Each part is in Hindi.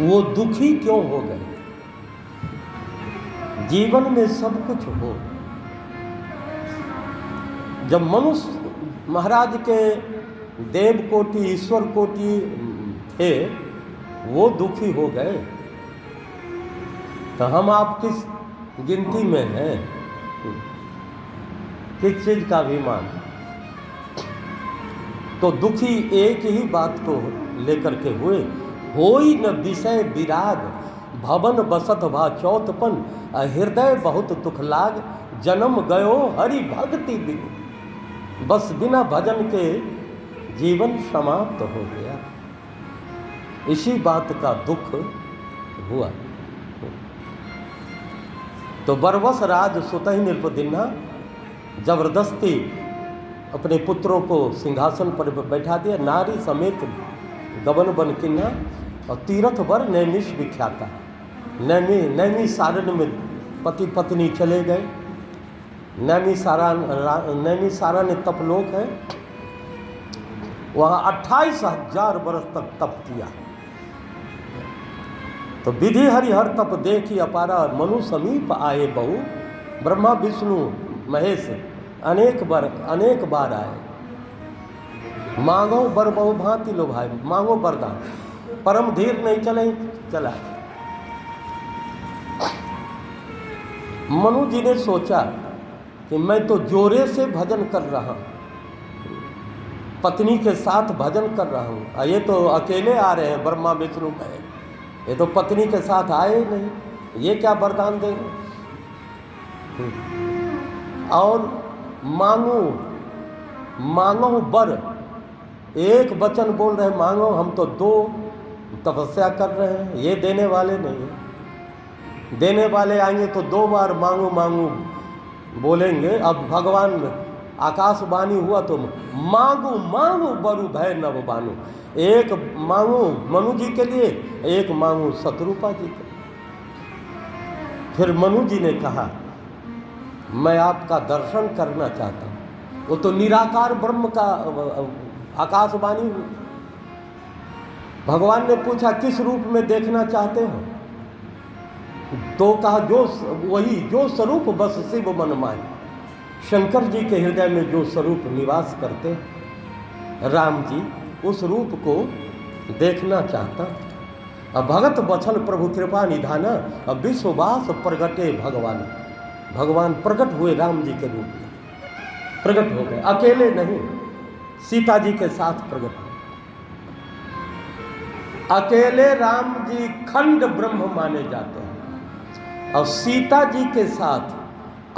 वो दुखी क्यों हो गए? जीवन में सब कुछ हो, जब मनुष्य महाराज के देव कोटि ईश्वर कोटि थे, वो दुखी हो गए, तो हम आप किस गिनती में हैं? किस चीज का अभिमान? तो दुखी एक ही बात को लेकर के हुए, होई न विषय विराग, भवन बसत भा चौथपन, हृदय बहुत दुख लाग, जन्म गयो हरि भक्ति बिनु। बस बिना भजन के जीवन समाप्त हो गया। इसी बात का दुख हुआ। तो बरबस राज सुतहि नृपदिन्हा जबरदस्ती अपने पुत्रों को सिंहासन पर बैठा दिया, नारी समेत गबन बन किन्हा, और तीर्थ वर नैमिष विख्याता। नैमी सारण में पति पत्नी चले गए। नैमी सारण तपलोक है, वहाँ 28,000 वर्ष तक तप किया। तो विधि हरिहर तप देखी अपारा, मनु समीप आए बहु, ब्रह्मा विष्णु महेश अनेक बार आए। मांगो बर बहु भांति लो भाई, मांगो वरदान, परम धीर नहीं चला। मनु जी ने सोचा कि मैं तो जोरे से भजन कर रहा हूँ, पत्नी के साथ भजन कर रहा हूँ, ये तो अकेले आ रहे हैं ब्रह्मा विष्णु महेश, ये तो पत्नी के साथ आए नहीं, ये क्या वरदान देंगे? और मांगो बर, एक वचन बोल रहे मांगो, हम तो 2 तपस्या कर रहे हैं, ये देने वाले नहीं। देने वाले आएंगे तो 2 बार मांगो बोलेंगे। अब भगवान आकाशवाणी हुआ तो मांगू बरु भय नव बानु, एक मांगू मनु जी के लिए, एक मांगू शत्रुपा जी के। फिर मनु जी ने कहा मैं आपका दर्शन करना चाहता हूँ। वो तो निराकार ब्रह्म का आकाशवाणी हुई। भगवान ने पूछा किस रूप में देखना चाहते हो? तो कहा जो स्वरूप बस शिव मन माए। शंकर जी के हृदय में जो स्वरूप निवास करते राम जी, उस रूप को देखना चाहता। अब भगत बछल प्रभु कृपा निधाना, अब विश्ववास प्रगटे भगवान प्रकट हुए, राम जी के रूप में प्रकट हो गए। अकेले नहीं, सीता जी के साथ प्रकट हुए। अकेले राम जी खंड ब्रह्म माने जाते हैं, और सीता जी के साथ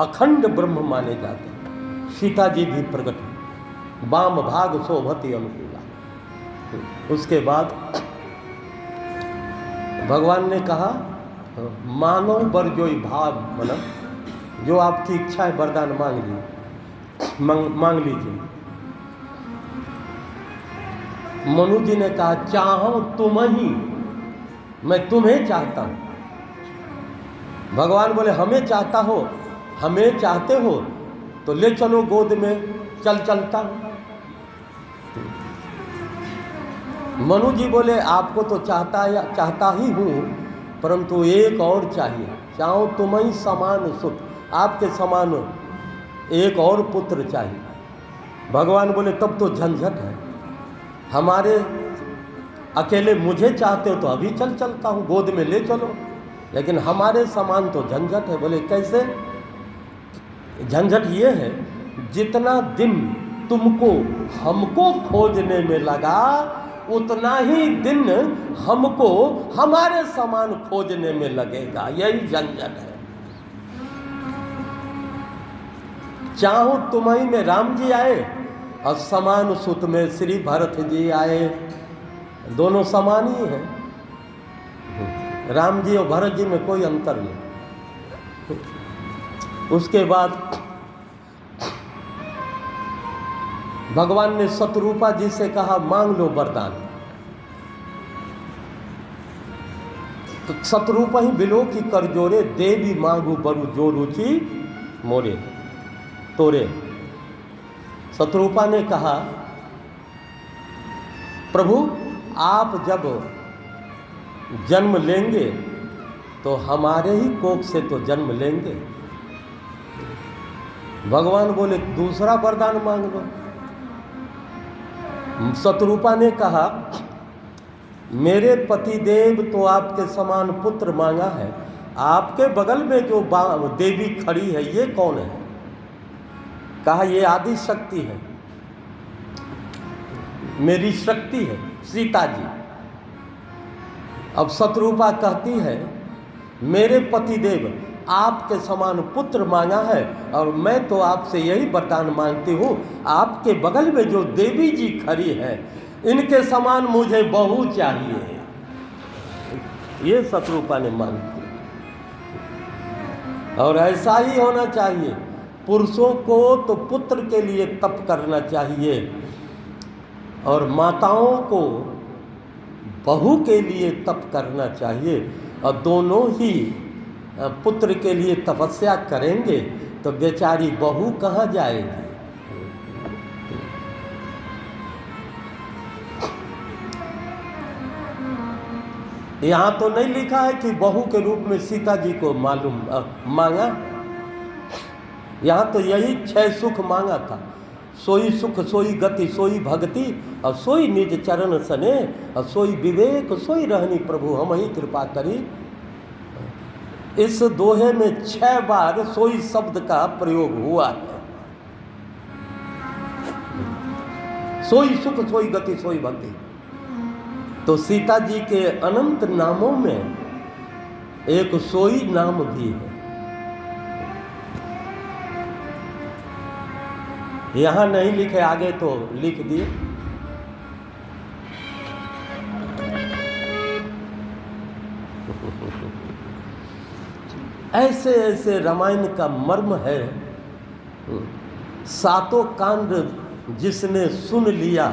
अखंड ब्रह्म माने जाते हैं। सीता जी भी प्रकट हुई, वाम भाग शोभति अनुकूला। उसके बाद भगवान ने कहा मानो बर जोई भाव मन, जो आपकी इच्छा है वरदान मांग लीजिए। मनु जी ने कहा चाहो तुम ही, मैं तुम्हें चाहता हूं। भगवान बोले हमें चाहते हो तो ले चलो गोद में, चलता हूं। मनु जी बोले आपको तो चाहता ही हूं, परंतु एक और चाहिए, चाहो तुम ही समान सुत, आपके समान एक और पुत्र चाहिए। भगवान बोले तब तो झंझट है, हमारे अकेले मुझे चाहते हो तो अभी चलता हूँ, गोद में ले चलो, लेकिन हमारे समान तो झंझट है। बोले कैसे? झंझट ये है जितना दिन तुमको हमको खोजने में लगा, उतना ही दिन हमको हमारे समान खोजने में लगेगा, यही झंझट है। चाहो तुम्हीं में राम जी आए और समान सुत में श्री भरत जी आए, दोनों समान ही हैं। राम जी और भरत जी में कोई अंतर नहीं। उसके बाद भगवान ने शत्रुपा जी से कहा मांग लो वरदान। तो शत्रुपा ही बिलो की कर जोरे, देवी मांगू बरु जो रुचि मोरे तोरे। शत्रुपा ने कहा प्रभु आप जब जन्म लेंगे तो हमारे ही कोख से तो जन्म लेंगे। भगवान बोले दूसरा वरदान मांग लो। शतरूपा ने कहा मेरे पतिदेव तो आपके समान पुत्र मांगा है, आपके बगल में जो देवी खड़ी है ये कौन है? कहा ये आदि शक्ति है, मेरी शक्ति है, सीता जी। अब शतरूपा कहती है मेरे पतिदेव आपके समान पुत्र मांगा है और मैं तो आपसे यही वरदान मांगती हूँ, आपके बगल में जो देवी जी खड़ी है इनके समान मुझे बहू चाहिए। ये शतरूपा ने मांगी। और ऐसा ही होना चाहिए। पुरुषों को तो पुत्र के लिए तप करना चाहिए और माताओं को बहू के लिए तप करना चाहिए। और दोनों ही पुत्र के लिए तपस्या करेंगे तो बेचारी बहू कहाँ जाएगी? यहाँ तो नहीं लिखा है कि बहू के रूप में सीता जी को मांगा। यहाँ तो यही 6 सुख मांगा था। सोई सुख सोई गति सोई भक्ति और सोई निज चरण सने और सोई विवेक सोई रहनी प्रभु हम ही कृपा करी। इस दोहे में 6 बार सोई शब्द का प्रयोग हुआ है। सोई सुख सोई गति सोई भक्ति। तो सीता जी के अनंत नामों में एक सोई नाम भी है। यहाँ नहीं लिखे, आगे तो लिख दिए। ऐसे ऐसे रामायण का मर्म है। 7 कांड जिसने सुन लिया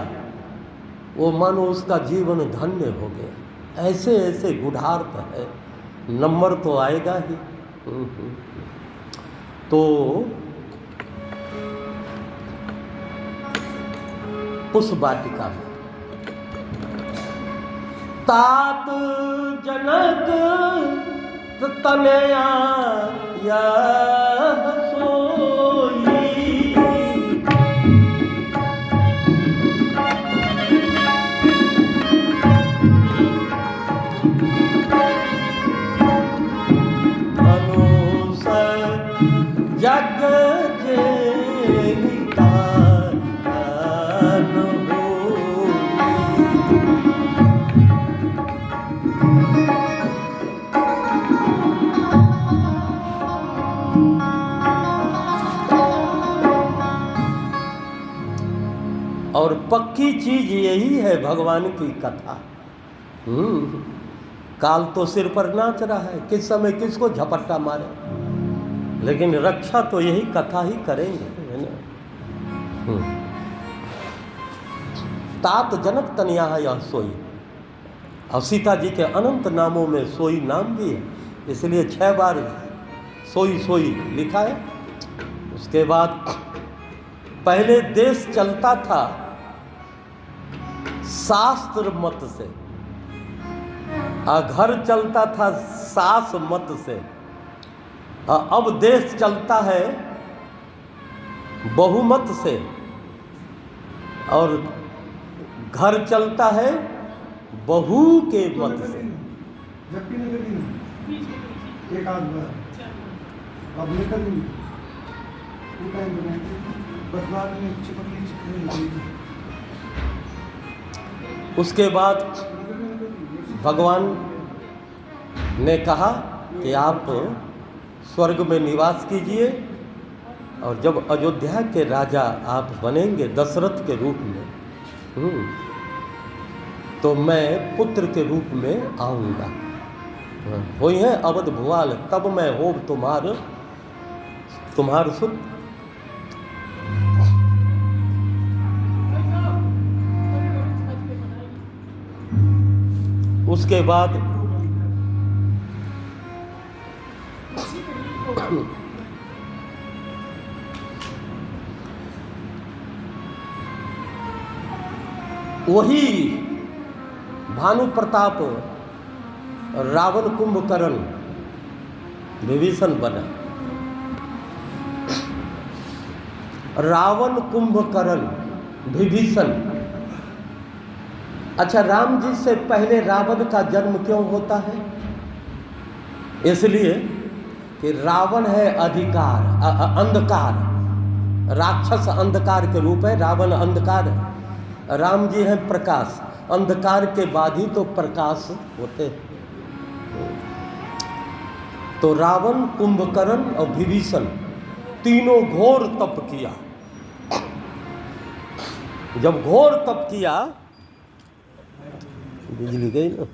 वो मानो उसका जीवन धन्य हो गया। ऐसे ऐसे गुढ़ार्थ है, नंबर तो आएगा ही। तो उस वाटिका में तात जनक तनया या सोई जग जेहिता न होई। और पक्की चीज यही है भगवान की कथा। काल तो सिर पर नाच रहा है, किस समय किसको झपट्टा मारे, लेकिन रक्षा तो यही कथा ही करेंगे, है ना। तात जनक तनया यह सोई। और सीता जी के अनंत नामों में सोई नाम भी है, इसलिए 6 बार सोई सोई लिखा है। उसके बाद पहले देश चलता था शास्त्र मत से और घर चलता था सास मत से। अब देश चलता है बहुमत से और घर चलता है बहू के मत से। उसके बाद भगवान ने कहा कि आप स्वर्ग में निवास कीजिए और जब अयोध्या के राजा आप बनेंगे दशरथ के रूप में, तो मैं पुत्र के रूप में आऊँगा। वही है अवध भुआल तब मैं होब तुम्हार सुत। उसके बाद वही भानु प्रताप रावण कुंभकर्ण विभीषण बना। रावण कुंभकर्ण विभीषण। अच्छा, राम जी से पहले रावण का जन्म क्यों होता है? इसलिए कि रावण है अधिकार, अंधकार, राक्षस अंधकार के रूप है, रावण अंधकार है, राम जी हैं प्रकाश। अंधकार के बाद ही तो प्रकाश होते हैं। तो रावण, कुंभकर्ण और विभीषण तीनों घोर तप किया। जब घोर तप किया, बिजली गई ना।